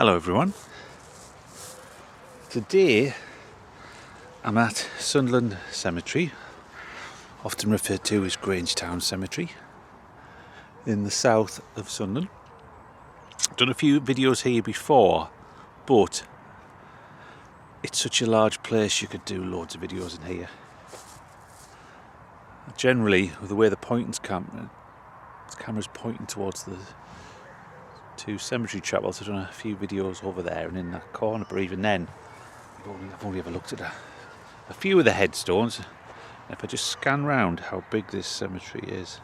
Hello everyone. Today I'm at Sunderland Cemetery, often referred to as Grangetown Cemetery, in the south of Sunderland. I've done a few videos here before, but it's such a large place you could do loads of videos in here. Generally, with the way the camera's pointing towards the two cemetery chapels, I've done a few videos over there and in that corner, but even then I've only ever looked at a few of the headstones. And if I just scan round how big this cemetery is,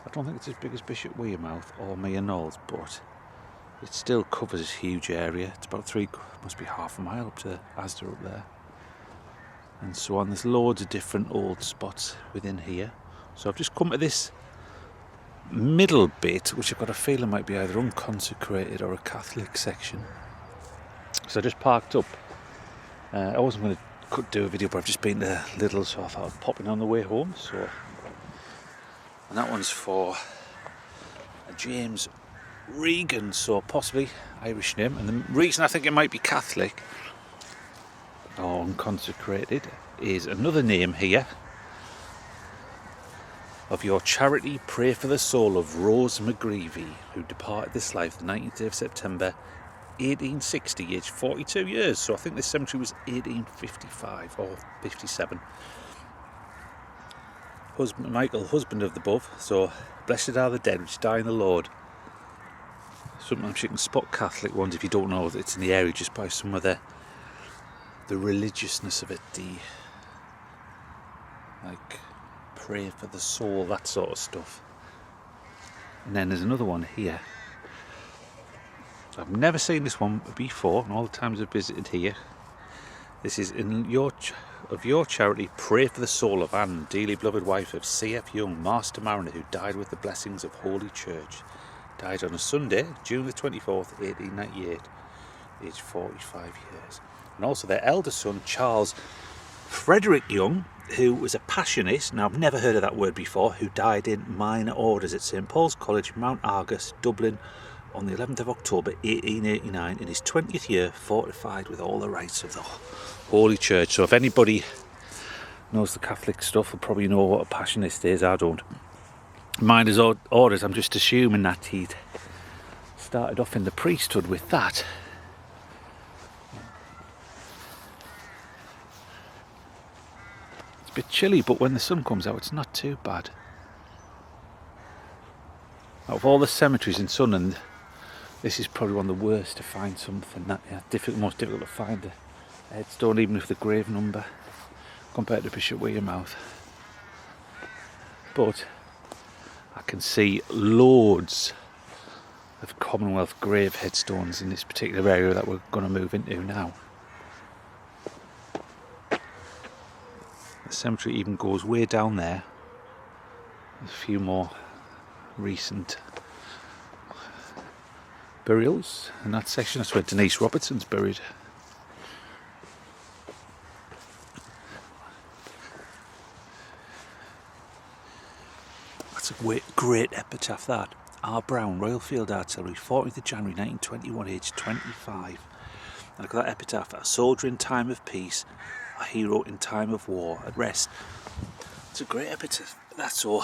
I don't think it's as big as Bishop Wearmouth or Mere Knowles, but it still covers a huge area. It's about must be half a mile up to Asda up there, and so on. There's loads of different old spots within here. So I've just come to this middle bit, which I've got a feeling might be either unconsecrated or a Catholic section. So I just parked up. I wasn't going to do a video, but I've just been to Lidl, so I thought I'd pop in on the way home. And that one's for a James Regan, so possibly Irish name. And the reason I think it might be Catholic or unconsecrated is another name here. Of your charity, pray for the soul of Rose McGreevy, who departed this life the 19th day of September 1860, aged 42 years. So I think this cemetery was 1855 or 57. Michael, husband of the above. So blessed are the dead which die in the Lord. Sometimes you can spot Catholic ones if you don't know that it's in the area just by some of the religiousness of it, like pray for the soul, that sort of stuff. And then there's another one here. I've never seen this one before, and all the times I've visited here. This is of your charity, pray for the soul of Anne, dearly beloved wife of C.F. Young, master mariner, who died with the blessings of Holy Church. Died on a Sunday, June the 24th, 1898, aged 45 years. And also their eldest son, Charles Frederick Young, who was a Passionist, now I've never heard of that word before, who died in minor orders at St Paul's College, Mount Argus, Dublin, on the 11th of October 1889, in his 20th year, fortified with all the rites of the Holy Church. So if anybody knows the Catholic stuff, will probably know what a Passionist is. I don't. Mind his orders, I'm just assuming that he'd started off in the priesthood with that. Bit chilly, but when the sun comes out it's not too bad. Out of all the cemeteries in Sunderland, this is probably one of the worst to find something that most difficult to find a headstone, even with the grave number, compared to Bishop Wearmouth. But I can see loads of Commonwealth grave headstones in this particular area that we're going to move into now. The cemetery even goes way down there. There's a few more recent burials in that section. That's where Denise Robertson's buried. That's a great epitaph, that. R. Brown, Royal Field Artillery, 14th of January 1921, aged 25. Look at that epitaph. A soldier in time of peace, a hero in time of war, at rest. It's a great epitaph. That's all.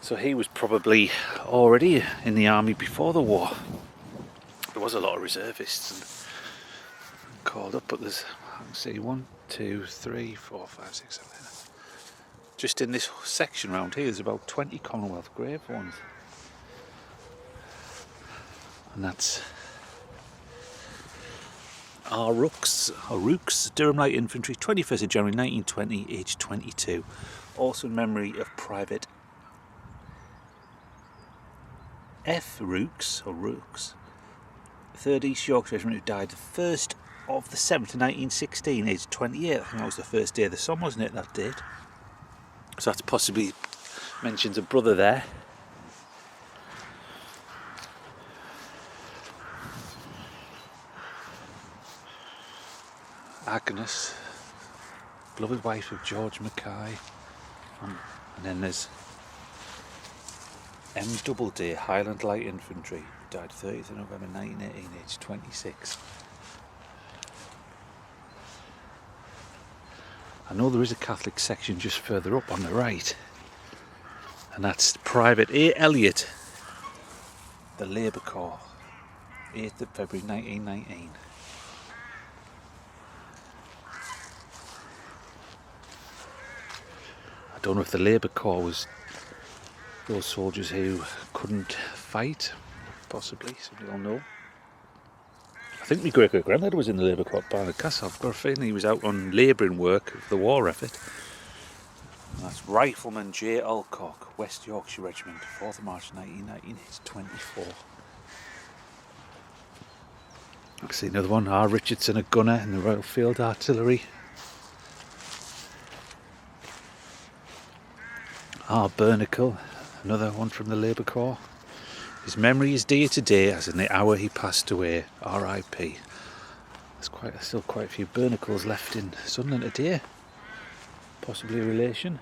So he was probably already in the army before the war. There was a lot of reservists and called up, but there's, I can see 1, 2, 3, 4, 5, 6, 7. Just in this section round here, there's about 20 Commonwealth grave ones. And that's R. Rooks, Durham Light Infantry, 21st of January 1920, aged 22. Also in memory of Private F. Rooks, 3rd East Yorkshire Regiment, who died the 1st of the 7th of 1916, aged 28. I think that was the first day of the sun, wasn't it, that date? So that's possibly mentions a brother there. Agnes, beloved wife of George Mackay, and then there's M. Doubleday, Highland Light Infantry, died 30th of November 1918, aged 26. I know there is a Catholic section just further up on the right, and that's Private A. Elliott, the Labour Corps, 8th of February 1919. I don't know if the Labour Corps was those soldiers who couldn't fight, possibly, somebody will know. I think my great-great-granddad was in the Labour Corps at Barnard Castle. I've got a feeling he was out on labouring work for the war effort. And that's Rifleman J. Alcock, West Yorkshire Regiment, 4th of March 1919, he's 24. I see another one, R. Richardson, a gunner in the Royal Field Artillery. R. Bernacle, another one from the Labour Corps. His memory is dear today, as in the hour he passed away. R.I.P. There's still quite a few Bernacles left in Sunderland today. Possibly a relation.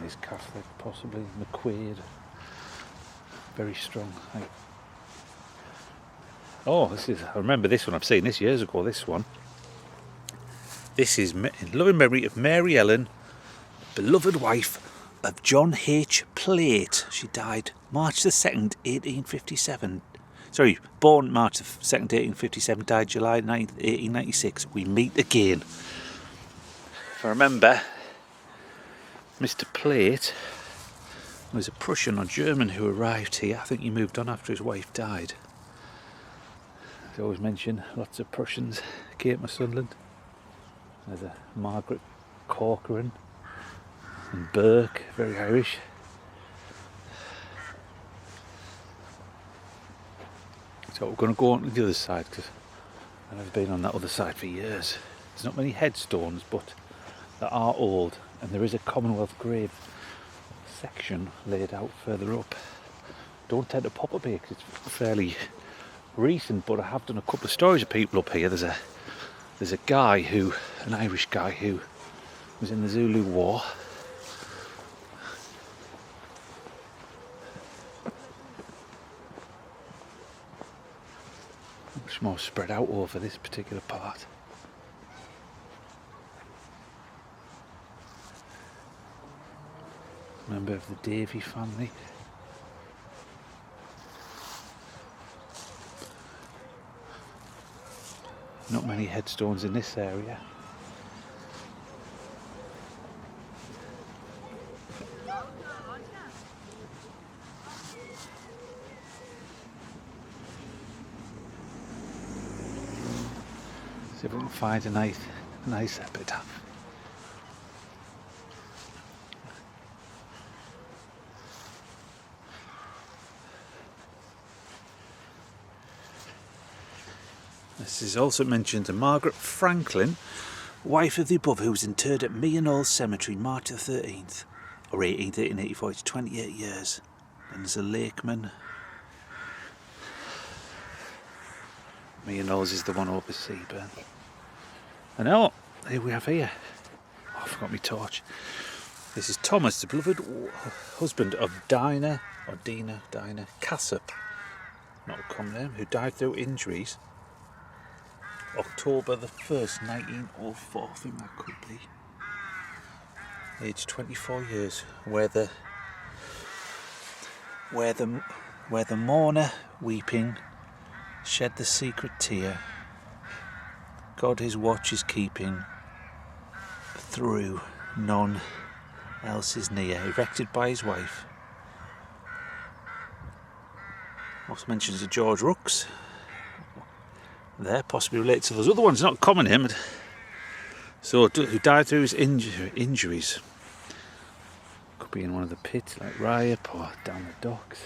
He's Catholic, possibly. McQuaid. Very strong. Oh, I remember this one. I've seen this years ago, this one. This is in loving memory of Mary Ellen, beloved wife of John H. Plate. She died March the 2nd, 1857. Sorry, born March the 2nd, 1857, died July 9th, 1896. We meet again. If I remember, Mr. Plate was a Prussian or German who arrived here. I think he moved on after his wife died. As I always mention, lots of Prussians came to Sunderland. There's a Margaret Corcoran and Burke, very Irish. So we're going to go on to the other side, because I've been on that other side for years. There's not many headstones, but there are old, and there is a Commonwealth grave section laid out further up. Don't tend to pop up here because it's fairly recent, but I have done a couple of stories of people up here. There's a guy an Irish guy who was in the Zulu War. Much more spread out over this particular part. Member of the Davy family. Not many headstones in this area. See if we can find a nice epitaph. This is also mentioned to Margaret Franklin, wife of the above, who was interred at Sunderland Cemetery March the 13th, or 18th, 1884, it's 28 years. And there's a Lakeman. Sunderland is the one over Seaburn. And oh, here we have here. Oh, I forgot my torch. This is Thomas, the beloved husband of Dinah Cassop, not a common name, who died through injuries October the 1st, 1904, I think that could be. Aged 24 years, where the mourner weeping shed the secret tear, God his watch is keeping, through none else is near, erected by his wife. Also mentions a George Rooks there, possibly related to those other ones, not common him. So, who died through his injuries. Could be in one of the pits like Ryop or down the docks.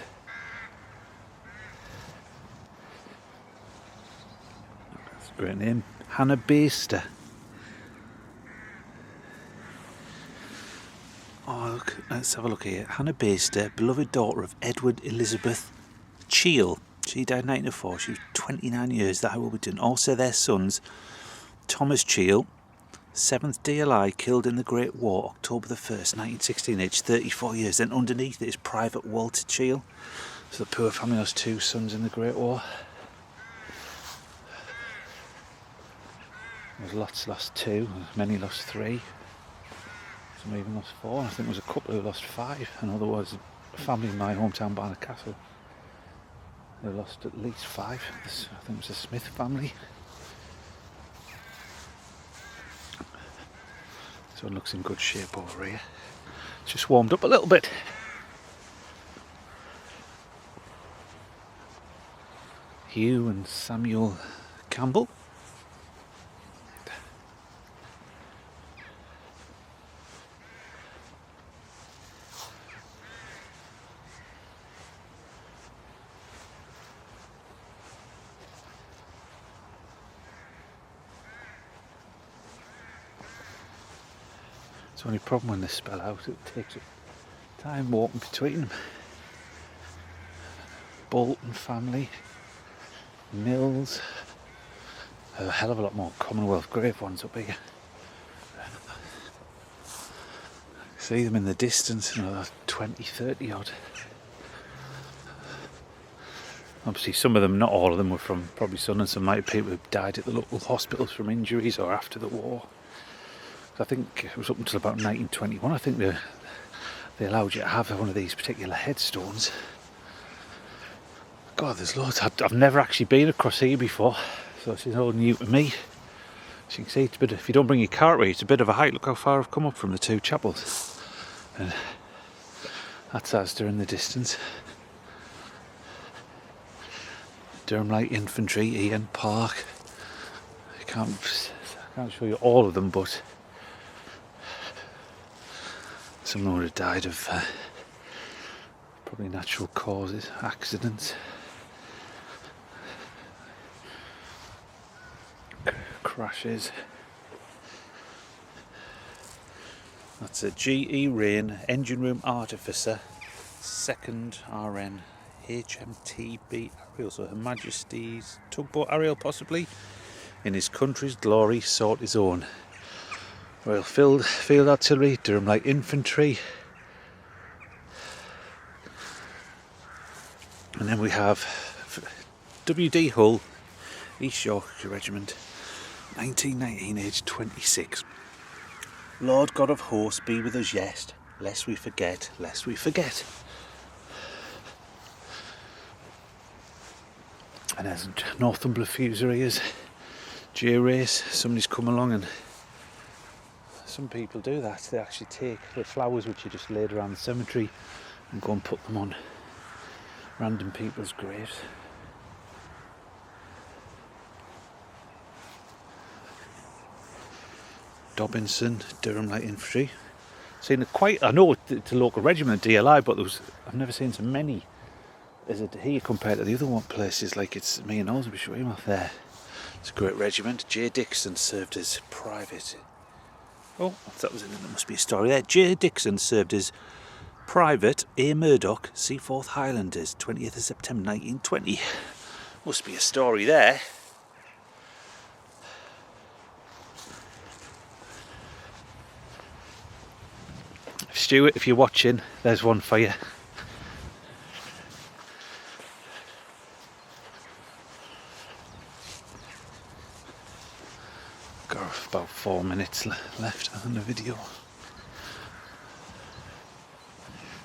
That's a great name. Hannah Baster. Oh, look, let's have a look here. Hannah Baster, beloved daughter of Edward Elizabeth Cheel. She died in 1904. She was 29 years. That will be done. Also, their sons, Thomas Cheel, 7th DLI, killed in the Great War, October the 1st, 1916, aged 34 years. Then underneath it is Private Walter Cheel. So the poor family lost 2 sons in the Great War. There's lots lost 2, many lost 3. Some even lost 4. I think there was a couple who lost 5. And otherwise, a family in my hometown, Barnard Castle, they lost at least 5. I think it was the Smith family. So it looks in good shape over here. It's just warmed up a little bit. Hugh and Samuel Campbell. The only problem when they spell out, it takes time walking between them. Bolton family, Mills, a hell of a lot more Commonwealth grave ones up here. See them in the distance, 20, 30 odd. Obviously some of them, not all of them, were from probably Sunderland. Some might be people who died at the local hospitals from injuries or after the war. I think it was up until about 1921, I think they allowed you to have one of these particular headstones. God, there's loads. I've never actually been across here before, so this is all new to me. As you can see, it's a bit, if you don't bring your car with you, it's a bit of a hike. Look how far I've come up from the 2 chapels. And that's Asda in the distance. Durham Light Infantry, Ian Park. I can't show you all of them, but some would have died of probably natural causes, accidents, crashes. That's a GE Rain, Engine Room Artificer, 2nd RN, HMTB Ariel, so Her Majesty's tugboat Ariel possibly. In his country's glory sought his own. Royal Field Artillery, Durham Light Infantry. And then we have WD Hull, East Yorkshire Regiment, 1919, aged 26. Lord God of hosts, be with us yet, lest we forget, lest we forget. And there's Northumberland Fusiliers, J-Race. Somebody's come along, and some people do that. They actually take the flowers which are just laid around the cemetery and go and put them on random people's graves. Dobinson, Durham Light Infantry. I know it's a local regiment, DLI, but I've never seen so many as it here compared to the other one places. Like it's me and Osby Shwemoth there. It's a great regiment. J. Dixon served as private. Oh, that was it. There must be a story there. J. Dixon served as Private A. Murdoch, Seaforth Highlanders, 20th of September 1920. Must be a story there. Stuart, if you're watching, there's one for you. Got about 4 minutes left on the video.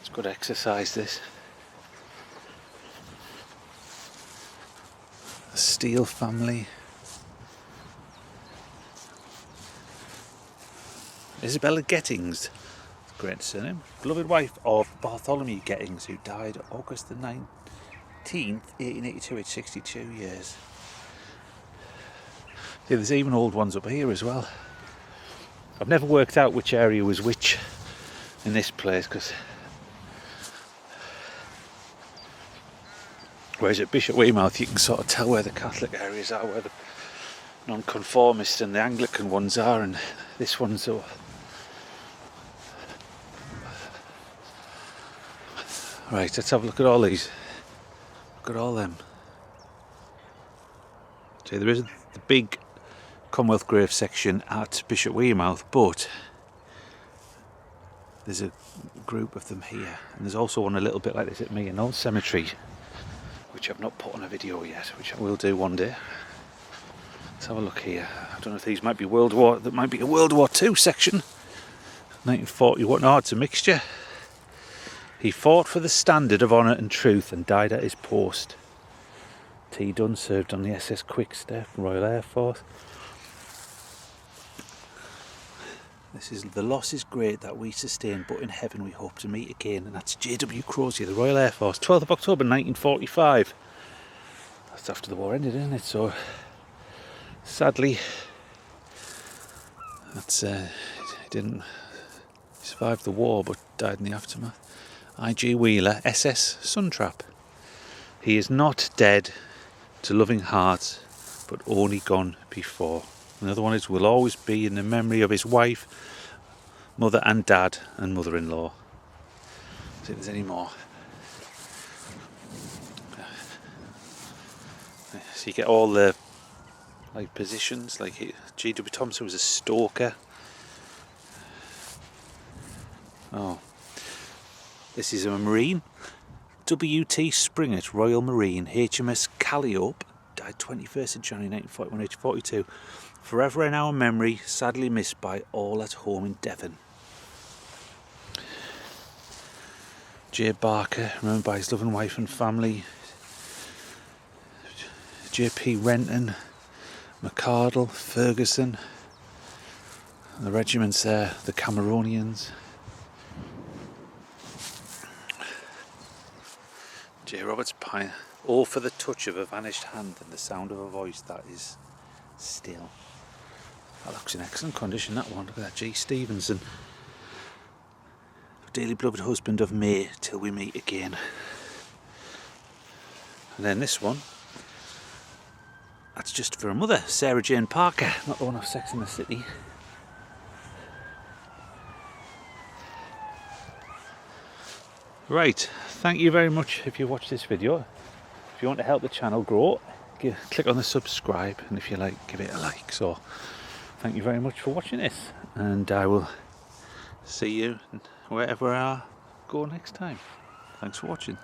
It's good exercise, this. The Steele family. Isabella Gettings, great surname. Beloved wife of Bartholomew Gettings, who died August the 19th, 1882, aged 62 years. Yeah, there's even old ones up here as well. I've never worked out which area was which in this place, because whereas at Bishop Weymouth you can sort of tell where the Catholic areas are, where the non-conformist and the Anglican ones are, and this one's Right, let's have a look at all these. Look at all them. So there is the big Commonwealth grave section at Bishop Wearmouth, but there's a group of them here, and there's also one a little bit like this at Sunderland Cemetery, which I've not put on a video yet, which I will do one day. Let's have a look here. I don't know if these might be that might be a World War II section. 1940, no, it's a mixture. He fought for the standard of honour and truth and died at his post. T. Dunn served on the SS Quickstep, Royal Air Force. This is the loss is great that we sustain, but in heaven we hope to meet again. And that's J.W. Crozier, the Royal Air Force, 12th of October 1945. That's after the war ended, isn't it? So sadly, that's he didn't survive the war, but died in the aftermath. I.G. Wheeler, SS Suntrap. He is not dead to loving hearts, but only gone before. Another one is will always be in the memory of his wife, mother and dad, and mother-in-law. See if there's any more. So you get all the positions, like G.W. Thompson was a stalker. Oh, this is a Marine. W.T. Springett, Royal Marine, HMS Calliope, died 21st of January 1941, age 42. Forever in our memory, sadly missed by all at home in Devon. J. Barker, remembered by his loving wife and family. J.P. Renton, McCardle, Ferguson. And the regiments there, the Cameronians. J. Roberts Pine, all for the touch of a vanished hand and the sound of a voice that is still. That looks in excellent condition, that one. Look at that, G. Stevenson. Dearly beloved husband of May, till we meet again. And then this one, that's just for a mother, Sarah Jane Parker, not the one of Sex and the City. Right, thank you very much if you watched this video. If you want to help the channel grow, click on the subscribe, and if you like, give it a like. So thank you very much for watching this, and I will see you wherever I go next time. Thanks for watching.